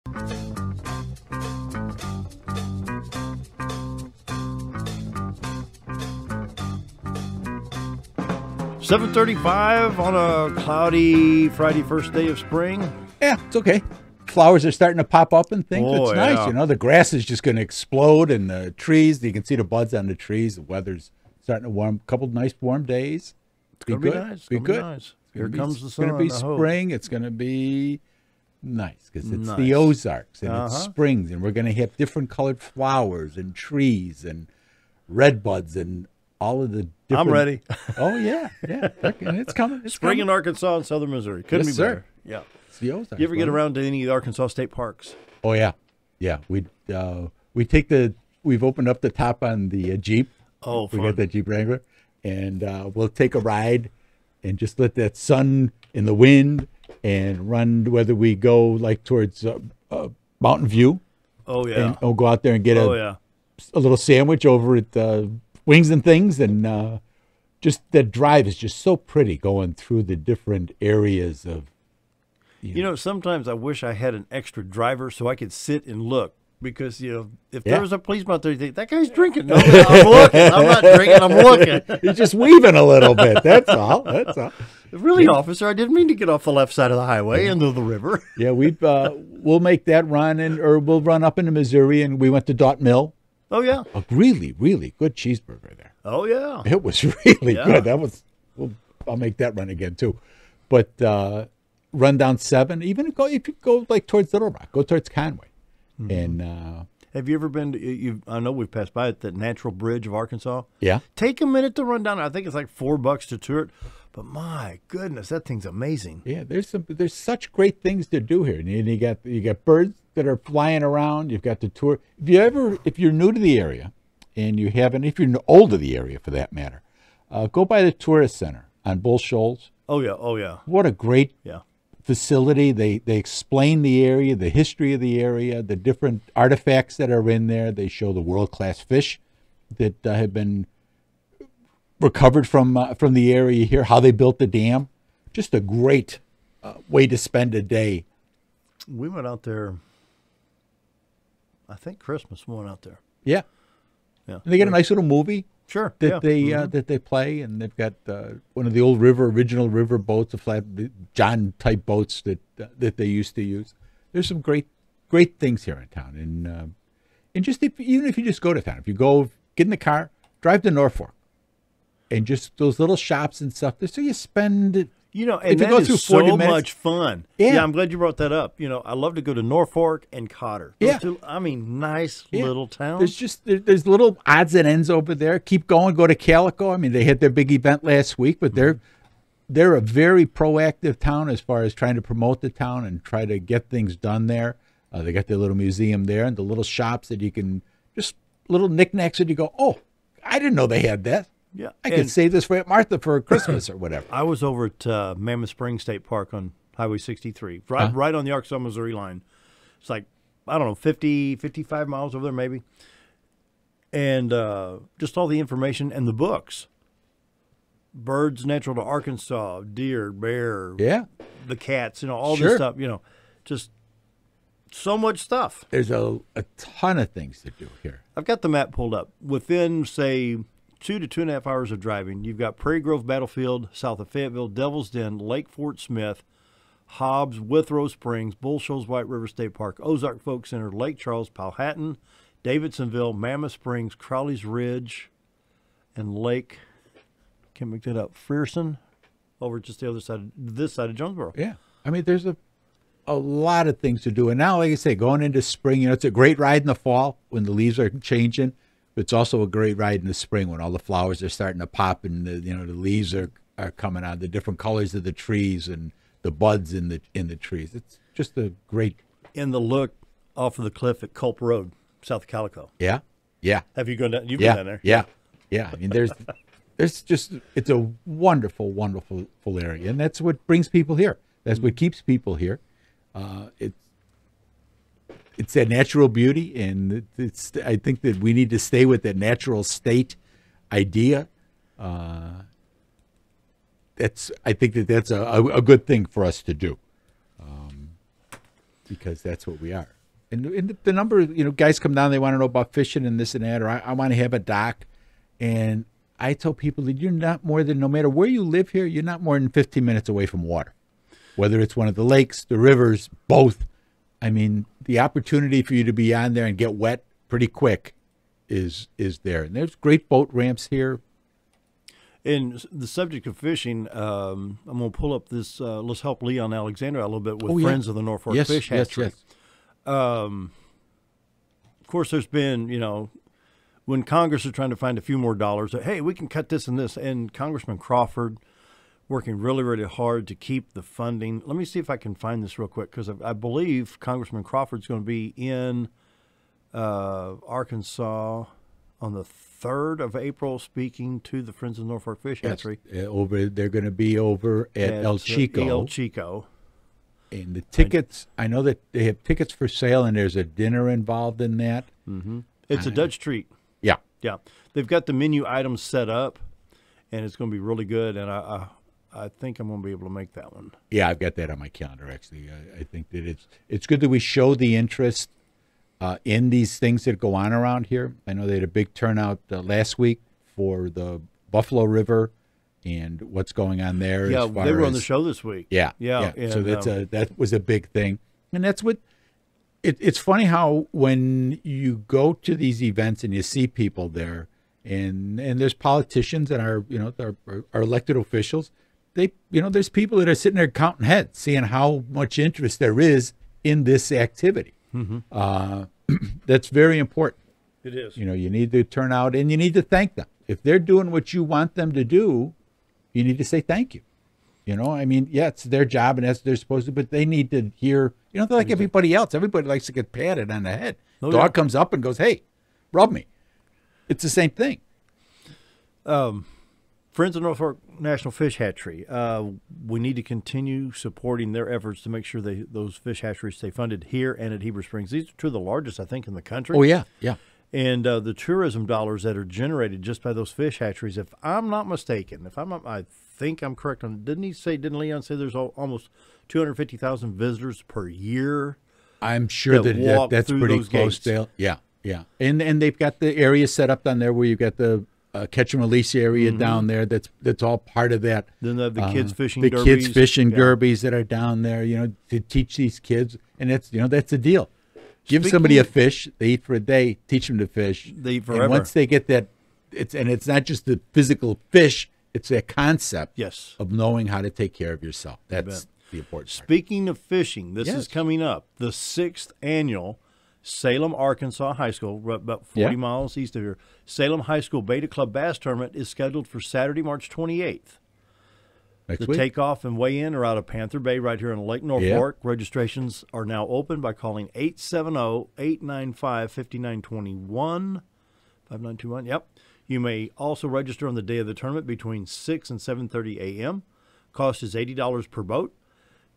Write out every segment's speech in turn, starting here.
$7:35 on a cloudy Friday, first day of spring. Yeah, it's okay. Flowers are starting to pop up and things. Oh, it's nice, yeah. you know. The grass is just going to explode, and the trees, you can see the buds on the trees. The weather's starting to warm. A couple nice warm days. It's going to be nice. Be good. Nice. Here comes the sun. It's going to be spring. It's going to be nice because it's the Ozarks and it's springs, and we're going to have different colored flowers and trees and red buds and all of the different... I'm ready. Oh, yeah. And it's coming. It's spring coming. in Arkansas and southern Missouri. Couldn't be better. Yeah. It's the Ozarks. You ever get around to any of the Arkansas state parks? Oh, yeah. Yeah. We've opened up the top on the Jeep. Oh, fun. We got that Jeep Wrangler. And we'll take a ride and just let that sun in the wind and run, whether we go like towards Mountain View. Oh, yeah. And we'll go out there and get a little sandwich over at Wings and Things. And just that drive is just so pretty going through the different areas of. You know, sometimes I wish I had an extra driver so I could sit and look. Because, you know, if there was a policeman out there, you think, that guy's drinking. No, I'm looking. I'm not drinking. I'm looking. He's just weaving a little bit. That's all. That's all. Really, officer, I didn't mean to get off the left side of the highway into the river. Yeah, we'll make that run, or we'll run up into Missouri, and we went to Dot Mill. Oh, yeah. A really, really good cheeseburger there. Oh, yeah. It was really good. I'll make that run again, too. But run down 7, even if you go like towards Little Rock, go towards Conway. Mm-hmm. And have you ever been to, I know we've passed by it, that Natural Bridge of Arkansas? Yeah. Take a minute to run down. I think it's like $4 to tour it. But my goodness, that thing's amazing. Yeah, there's such great things to do here. And you got birds that are flying around. You've got the tour. If you're new to the area, and you haven't, if you're old to the area for that matter, go by the tourist center on Bull Shoals. Oh yeah. What a great facility. They explain the area, the history of the area, the different artifacts that are in there. They show the world-class fish that have been recovered from the area here, how they built the dam. Just a great way to spend a day. We went out there, I think Christmas, we went out there. Yeah. And they get a nice little movie. Sure. That they play, and they've got one of the old original river boats, the flat John type boats that they used to use. There's some great things here in town, and just even if you just go to town, if you go get in the car, drive to Norfolk, and just those little shops and stuff. So you spend. You know, and if you go through 40 so minutes, much fun. Yeah, I'm glad you brought that up. You know, I love to go to Norfolk and Cotter. Those two, nice little towns. There's little odds and ends over there. Keep going. Go to Calico. I mean, they had their big event last week, but they're a very proactive town as far as trying to promote the town and try to get things done there. They got their little museum there and the little shops that you can just little knickknacks that you go, oh, I didn't know they had that. Yeah, I could save this for Aunt Martha for Christmas or whatever. I was over at Mammoth Springs State Park on Highway 63, right on the Arkansas, Missouri line. It's like, I don't know, 50, 55 miles over there maybe. And just all the information and the books. Birds Natural to Arkansas, deer, bear, the cats, all this stuff, just so much stuff. There's a ton of things to do here. I've got the map pulled up. Within, say, 2 to 2.5 hours of driving, you've got Prairie Grove Battlefield, south of Fayetteville, Devil's Den, Lake Fort Smith, Hobbs, Withrow Springs, Bull Shoals, White River State Park, Ozark Folk Center, Lake Charles, Powhatan, Davidsonville, Mammoth Springs, Crowley's Ridge, and Lake, can't make that up, Frierson, over just the other side, this side of Jonesboro. Yeah. I mean, there's a lot of things to do. And now, like I say, going into spring, it's a great ride in the fall when the leaves are changing. It's also a great ride in the spring when all the flowers are starting to pop and the leaves are coming out, the different colors of the trees and the buds in the trees. It's just a great. And the look off of the cliff at Culp Road, south of Calico. Yeah. Have you gone down? You've been down there. Yeah. I mean, it's a wonderful, wonderful area, and that's what brings people here. That's what keeps people here. It's that natural beauty, and I think that we need to stay with that natural state idea. I think that's a good thing for us to do. because that's what we are. And the number of, guys come down, they want to know about fishing and this and that, or I want to have a dock. And I tell people that you're not more than, no matter where you live here, you're not more than 15 minutes away from water. Whether it's one of the lakes, the rivers, both. I mean, the opportunity for you to be on there and get wet pretty quick is there. And there's great boat ramps here. And the subject of fishing, I'm going to pull up this, let's help Leon Alexander out a little bit with Friends of the Norfolk Fish Hatchery. Yes. Of course, there's been, when Congress is trying to find a few more dollars, hey, we can cut this and this. And Congressman Crawford working really, really hard to keep the funding. Let me see if I can find this real quick, because I believe Congressman Crawford's going to be in Arkansas on the 3rd of April speaking to the Friends of Norfolk Fish Hatchery. They're going to be over at El Chico. El Chico. And the tickets, I know that they have tickets for sale, and there's a dinner involved in that. Mm-hmm. It's a Dutch treat. Yeah. Yeah. They've got the menu items set up, and it's going to be really good, and I think I'm going to be able to make that one. Yeah, I've got that on my calendar, actually. I think that it's good that we show the interest in these things that go on around here. I know they had a big turnout last week for the Buffalo River and what's going on there. Yeah, they were on the show this week. Yeah. And, so that was a big thing. And that's what it's funny how when you go to these events and you see people there, and there's politicians that are are elected officials, there's people that are sitting there counting heads, seeing how much interest there is in this activity. Mm-hmm. That's very important. It is. You need to turn out and you need to thank them. If they're doing what you want them to do, you need to say thank you. I mean, yeah, it's their job and that's what they're supposed to, but they need to hear, they're like everybody else. Everybody likes to get patted on the head. Dog comes up and goes, hey, rub me. It's the same thing. Friends of Norfolk National Fish Hatchery, we need to continue supporting their efforts to make sure those fish hatcheries stay funded here and at Heber Springs. These are two of the largest, I think, in the country. Oh, yeah, yeah. And the tourism dollars that are generated just by those fish hatcheries, if I'm not mistaken, I think I'm correct on it. Didn't Leon say there's almost 250,000 visitors per year? I'm sure that's pretty close to. Yeah. And they've got the area set up down there where you've got the catch and release area down there. That's all part of that. Then they have the kids fishing the derbies. Kids fishing derbies that are down there, to teach these kids. And that's the deal. Give somebody a fish, they eat for a day, teach them to fish. They eat forever. And once they get that, it's not just the physical fish, it's a concept of knowing how to take care of yourself. That's the important part. Speaking of fishing, this is coming up. The 6th annual Salem, Arkansas High School, about 40 miles east of here. Salem High School Beta Club Bass Tournament is scheduled for Saturday, March 28th. The takeoff and weigh-in are out of Panther Bay right here in Lake Norfolk. Yeah. Registrations are now open by calling 870-895-5921. 5921, yep. You may also register on the day of the tournament between 6 and 7:30 a.m. Cost is $80 per boat.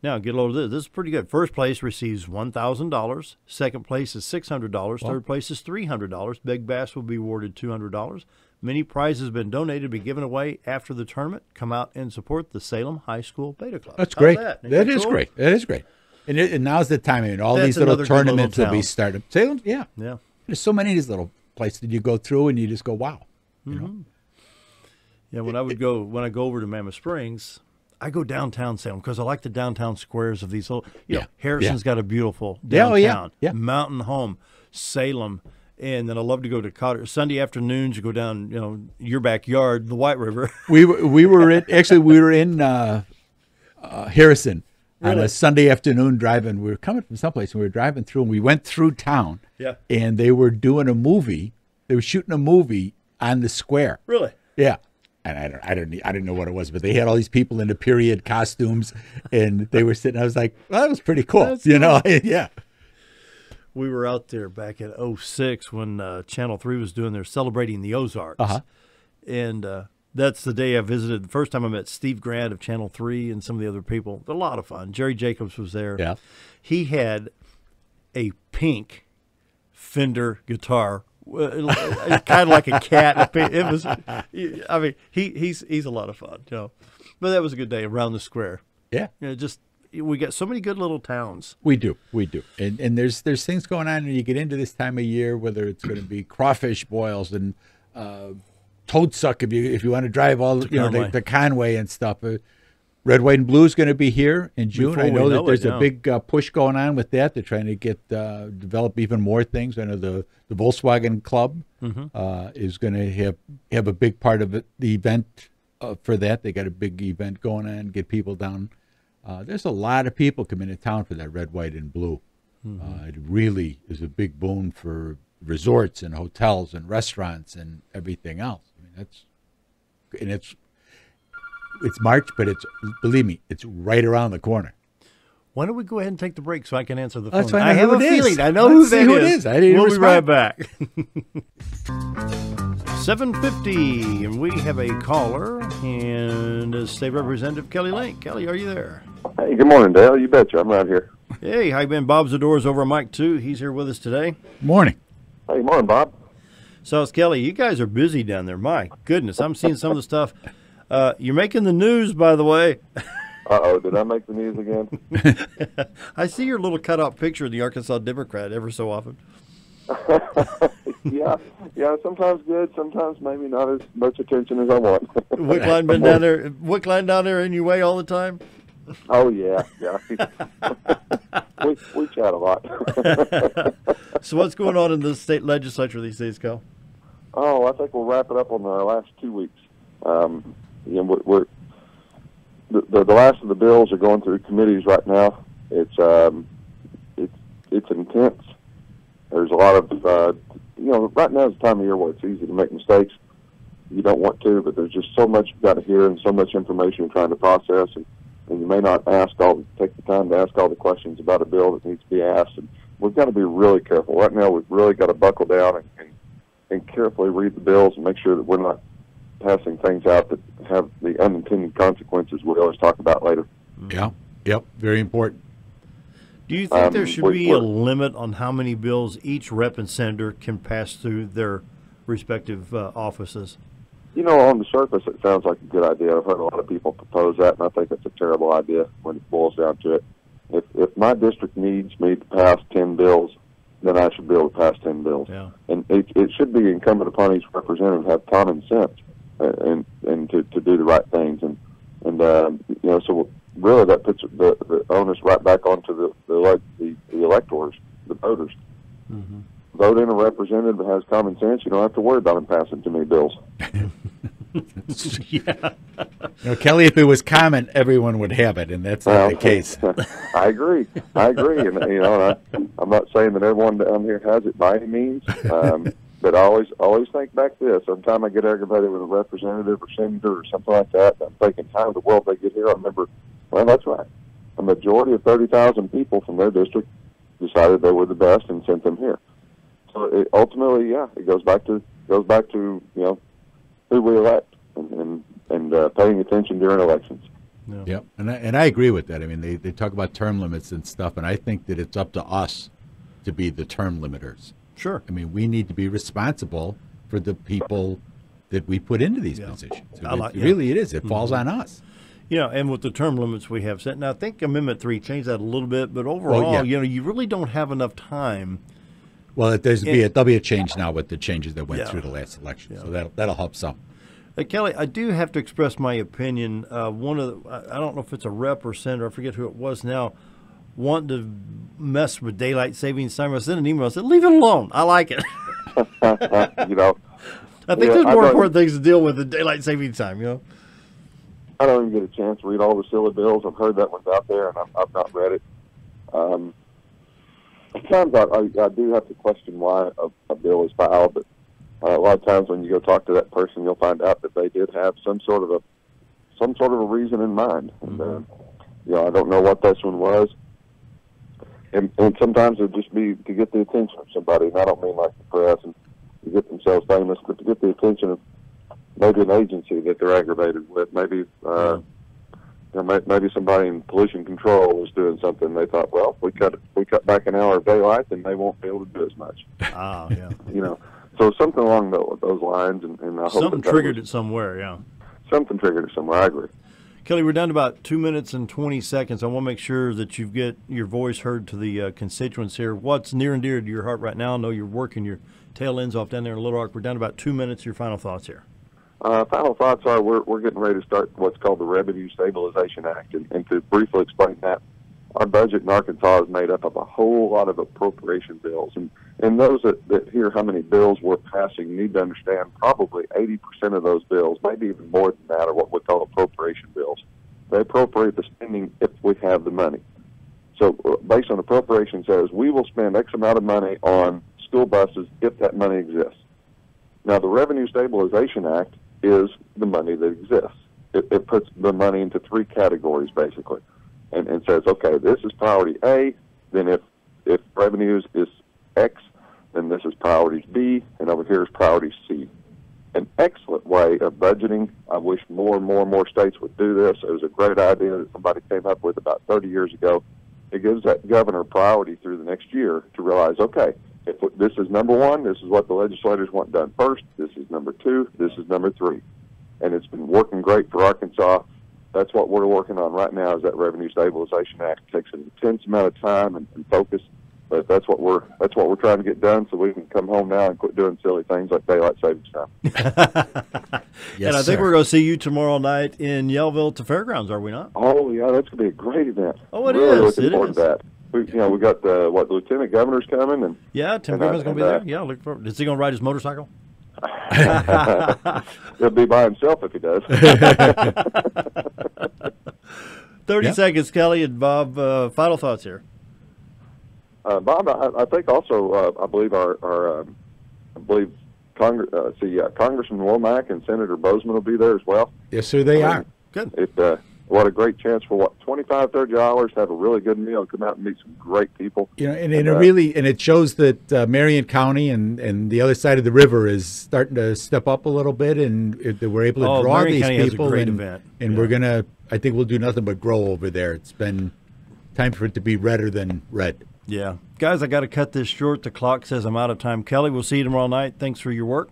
Now, get a load of this. This is pretty good. First place receives $1,000. Second place is $600. Third place is $300. Big bass will be awarded $200. Many prizes have been donated to be given away after the tournament. Come out and support the Salem High School Beta Club. That's great. That is great. That is great. And now's the time. I mean, all these little tournaments will be started. Salem, yeah. There's so many of these little places that you go through and you just go, wow. Yeah, when I go over to Mammoth Springs, I go downtown Salem because I like the downtown squares of these little. Harrison's got a beautiful downtown. Mountain Home, Salem. And then I love to go to Sunday afternoons. You go down, your backyard, the White River. we were in Harrison on a Sunday afternoon driving. We were coming from someplace and we were driving through, and we went through town. Yeah. And they were doing a movie. They were shooting a movie on the square. Really? Yeah. And I didn't know what it was, but they had all these people in the period costumes, and they were sitting. I was like, well, that was pretty cool. Yeah. We were out there back in 2006 when Channel 3 was doing their Celebrating the Ozarks. And that's the day I visited. The first time I met Steve Grant of Channel 3 and some of the other people. A lot of fun. Jerry Jacobs was there. Yeah. He had pink Fender guitar, kind of like a cat. It was, he's a lot of fun, But that was a good day around the square. Yeah. Just we got so many good little towns. We do, and there's things going on when you get into this time of year, whether it's going to be crawfish boils and toadsuck if you want to drive all the Conway and stuff. Red, white, and blue is going to be here in June. I know that there's a big push going on with that. They're trying to get develop even more things. I know the Volkswagen Club is going to have a big part of it, the event for that. They got a big event going on, get people down. There's a lot of people coming to town for that red, white, and blue. It really is a big boon for resorts and hotels and restaurants and everything else. I mean, it's March, but believe me, it's right around the corner. Why don't we go ahead and take the break so I can answer the phone? Let's find I out have who a it is. feeling. I know Let's who see who that it is. I didn't We'll be right back. 7:50, and we have a caller, and State Representative Kelley Linck. Kelley, are you there? Hey, good morning, Dale. You betcha. I'm right here. Hey, how you been? Bob Zador's over on Mike 2. He's here with us today. Morning. Hey, morning, Bob. So, Kelley, you guys are busy down there. My goodness, I'm seeing some of the stuff. You're making the news, by the way. Uh-oh, did I make the news again? I see your little cut-out picture of the Arkansas Democrat ever so often. yeah, sometimes good, sometimes maybe not as much attention as I want. Wickline been down there? Wickline down there in your way all the time? Oh, yeah. we chat a lot. So what's going on in the state legislature these days, Cal? Oh, I think we'll wrap it up on our last 2 weeks. We're the last of the bills are going through committees right now. It's intense. There's a lot of right now is the time of year where it's easy to make mistakes. You don't want to, but there's just so much you've got to hear and so much information you're trying to process, and you may not take the time to ask all the questions about a bill that needs to be asked. And we've got to be really careful. Right now, we've really got to buckle down and carefully read the bills and make sure that we're not passing things out that have the unintended consequences we always talk about later. Yeah, yep, very important. Do you think there should be a limit on how many bills each rep and senator can pass through their respective offices? On the surface, it sounds like a good idea. I've heard a lot of people propose that, and I think it's a terrible idea when it boils down to it. If my district needs me to pass 10 bills, then I should be able to pass 10 bills. Yeah. And it should be incumbent upon each representative to have common sense and to do the right things. So really that puts the onus right back onto the electors, the voters. Mm-hmm. Vote in a representative that has common sense. You don't have to worry about them passing too many bills. Yeah. Kelley, if it was common, everyone would have it, and that's not the case. I agree. And I'm not saying that everyone down here has it by any means, but I always think back to this. Sometime I get aggravated with a representative or senator or something like that, I'm thinking, how in the world they get here? I remember, well, that's right. A majority of 30,000 people from their district decided they were the best and sent them here. So ultimately, it goes back to who we elect and paying attention during elections. Yeah. Yep, and I agree with that. I mean, they talk about term limits and stuff, and I think that it's up to us to be the term limiters. Sure. I mean, we need to be responsible for the people that we put into these positions. Really, it is. It falls on us. And with the term limits we have set, now I think Amendment 3 changed that a little bit, but overall, you really don't have enough time. Well, there'll be a change now with the changes that went through the last election, so that'll help some. Kelley, I do have to express my opinion. I don't know if it's a rep or senator, I forget who it was now, wanting to mess with daylight savings time. I sent an email. I said, leave it alone. I like it. I think there's more important things to deal with than daylight savings time. I don't even get a chance to read all the silly bills. I've heard that one's out there, and I've not read it. Sometimes I do have to question why a bill is filed, but a lot of times when you go talk to that person, you'll find out that they did have some sort of a reason in mind. And I don't know what this one was. And sometimes it'll just be to get the attention of somebody, and I don't mean like the press and to get themselves famous, but to get the attention of maybe an agency that they're aggravated with. Maybe maybe somebody in pollution control was doing something. They thought, well, if we cut back an hour of daylight, then they won't be able to do as much. Ah, yeah. So something along those lines, and I hope something triggered it somewhere. Yeah. Something triggered it somewhere. I agree. Kelley, we're down to about 2 minutes and 20 seconds. I want to make sure that you get your voice heard to the constituents here. What's near and dear to your heart right now? I know you're working your tail ends off down there in Little Rock. We're down to about 2 minutes. Your final thoughts here. Final thoughts are we're getting ready to start what's called the Revenue Stabilization Act. And to briefly explain that, our budget in Arkansas is made up of a whole lot of appropriation bills. And those that hear how many bills we're passing need to understand probably 80% of those bills, maybe even more than that, are what we call appropriation bills. They appropriate the spending if we have the money. So based on appropriation says we will spend X amount of money on school buses if that money exists. Now, the Revenue Stabilization Act is the money that exists. It puts the money into three categories, basically, and says, okay, this is priority A, then if revenues is X, then this is priority B, and over here is priority C. An excellent way of budgeting. I wish more and more states would do this. It was a great idea that somebody came up with about 30 years ago. It gives that governor priority through the next year to realize, okay, if this is number one, this is what the legislators want done first. This is number two. This is number three. And it's been working great for Arkansas. That's what we're working on right now is that Revenue Stabilization Act. It takes an intense amount of time and focus, but that's what we're trying to get done so we can come home now and quit doing silly things like daylight savings time. Yes, and I think we're going to see you tomorrow night in Yellville at the fairgrounds, are we not? Oh, yeah, that's going to be a great event. Oh, it really is. Looking forward to that. We got the Lieutenant Governor's coming, and yeah, Tim Griffin's going to be there. Yeah, look forward. Is he going to ride his motorcycle? He'll be by himself if he does. 30 seconds, Kelley and Bob. Final thoughts here. Bob, I think also I believe Congressman Womack and Senator Bozeman will be there as well. Yes, sir, they are. Good. What a great chance for $25, $30 to have a really good meal, come out and meet some great people. You know, and it shows that Marion County and the other side of the river is starting to step up a little bit, and we're able to draw Marion these County has a people. great event. And we're gonna. I think we'll do nothing but grow over there. It's been time for it to be redder than red. Yeah, guys, I got to cut this short. The clock says I'm out of time. Kelley, we'll see you tomorrow night. Thanks for your work.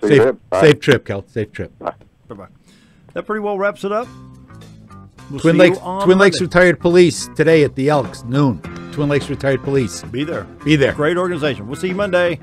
Safe trip, Kel. Safe trip. Bye. Bye. That pretty well wraps it up. We'll Twin Lakes Retired Police today at the Elks, noon. Twin Lakes Retired Police. Be there. Be there. Great organization. We'll see you Monday.